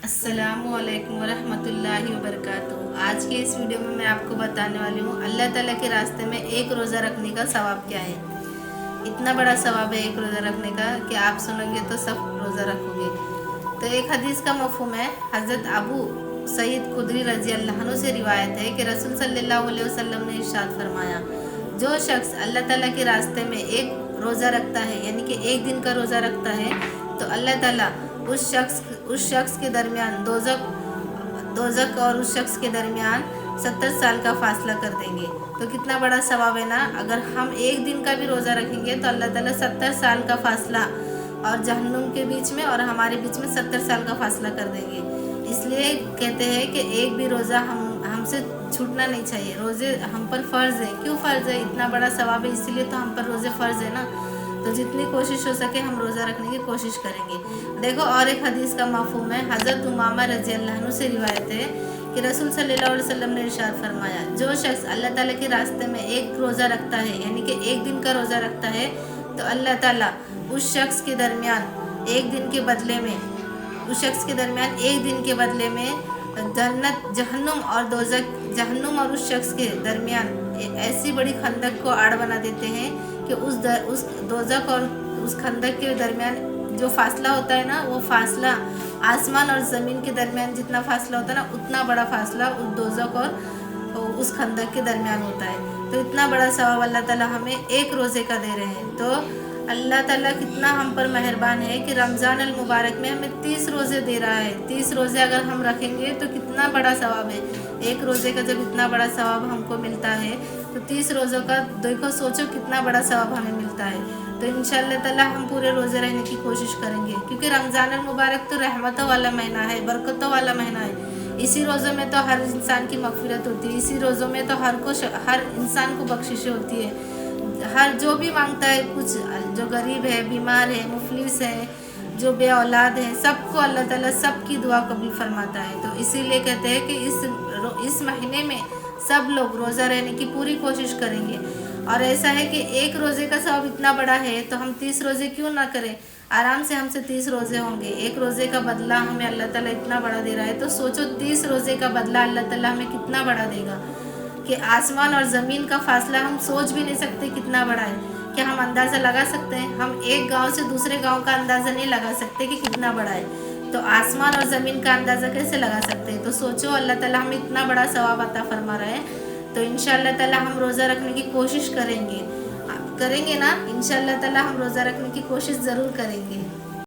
अस्सलामु अलैकुम वरहमतुल्लाहि वबरकातुहू। आज के इस वीडियो में मैं आपको बताने वाली हूँ अल्लाह ताला के रास्ते में एक रोज़ा रखने का सवाब क्या है। इतना बड़ा सवाब है एक रोज़ा रखने का कि आप सुनोगे तो सब रोज़ा रखोगे। तो एक हदीस का मफ़हूम है, हज़रत अबू सईद खुदरी रज़ी अल्लाह अन्हु से रिवायत है कि रसूल सल्लल्लाहु अलैहि वसल्लम ने इरशाद फरमाया, जो शख्स अल्लाह ताला के रास्ते में एक रोज़ा रखता है यानी कि एक दिन का रोज़ा रखता है तो अल्लाह ताला उस शख्स के दरमियान दोज़ख और उस शख्स के दरमियान 70 साल का फासला कर देंगे। तो कितना बड़ा सवाब है ना। अगर हम एक दिन का भी रोज़ा रखेंगे तो अल्लाह ताला 70 साल का फासला और जहन्नुम के बीच में और हमारे बीच में 70 साल का फासला कर देंगे। इसलिए कहते हैं कि एक भी रोज़ा हमसे छूटना नहीं चाहिए। रोज़े हम पर फ़र्ज़ है। क्यों फ़र्ज़ है? इतना बड़ा सवाब है इसलिए तो हम पर रोज़े फ़र्ज़ है ना। तो जितनी कोशिश हो सके हम रोज़ा रखने की कोशिश करेंगे। देखो और एक हदीस का मफ़हूम है, हज़रत उमामा रज़ी अल्लाह अन्हु से रिवायत है कि रसूल सल्लल्लाहु अलैहि वसल्लम ने इरशाद फरमाया, जो शख्स अल्लाह ताला के रास्ते में एक रोज़ा रखता है यानी कि एक दिन का रोज़ा रखता है तो अल्लाह ताला उस शख्स के दरमियान एक दिन के बदले में जन्नत जहन्नुम और उस शख्स के दरमियान ऐसी बड़ी खंदक को आड़ बना देते हैं कि उस दोज़ख और उस खंदक के दरमियान जो फासला होता है ना, वो फासला आसमान और ज़मीन के दरमियान जितना फासला होता है ना, उतना बड़ा फासला उस दोज़ख और उस खंदक के दरमियान होता है। तो इतना बड़ा सवाब अल्लाह ताला हमें एक रोज़े का दे रहे हैं। तो अल्लाह ताला कितना हम पर मेहरबान है कि रमज़ान अल मुबारक में हमें 30 रोज़े दे रहा है। 30 रोज़े अगर हम रखेंगे तो कितना बड़ा सवाब है। एक रोज़े का जब इतना बड़ा सवाब हमको मिलता है तो 30 रोज़ों का देखो, सोचो कितना बड़ा सवाब हमें मिलता है। तो इंशाअल्लाह ताला हम पूरे रोज़े रहने की कोशिश करेंगे, क्योंकि रमज़ान अल मुबारक तो रहमतों वाला महीना है, बरकतों वाला महीना है। इसी रोज़ों में तो हर इंसान की मग़फ़िरत होती है। इसी रोज़ों में तो हर इंसान को बख्शिशें होती है। हर जो भी मांगता है कुछ, जो गरीब है, बीमार है, मुफलिस है, जो बे औलाद है, सबको अल्लाह ताला सबकी दुआ कबूल फरमाता है। तो इसीलिए कहते हैं कि इस महीने में सब लोग रोज़ा रहने की पूरी कोशिश करेंगे। और ऐसा है कि एक रोज़े का सवाब इतना बड़ा है तो हम 30 रोज़े क्यों ना करें। आराम से हमसे 30 रोज़े होंगे। एक रोज़े का बदला हमें अल्लाह ताला इतना बड़ा दे रहा है, तो सोचो 30 रोज़े का बदला अल्लाह ताला हमें कितना बड़ा देगा कि आसमान और ज़मीन का फासला हम सोच भी नहीं सकते कितना बड़ा है। क्या हम अंदाज़ा लगा सकते हैं? हम एक गांव से दूसरे गांव का अंदाज़ा नहीं लगा सकते कि कितना बड़ा है, तो आसमान और ज़मीन का अंदाज़ा कैसे लगा सकते हैं। तो सोचो अल्लाह ताला हमें इतना बड़ा सवाब अता फरमा रहा है। तो इंशाअल्लाह ताला हम रोज़ा रखने की कोशिश करेंगे ना। इंशाअल्लाह ताला हम रोज़ा रखने की कोशिश ज़रूर करेंगे।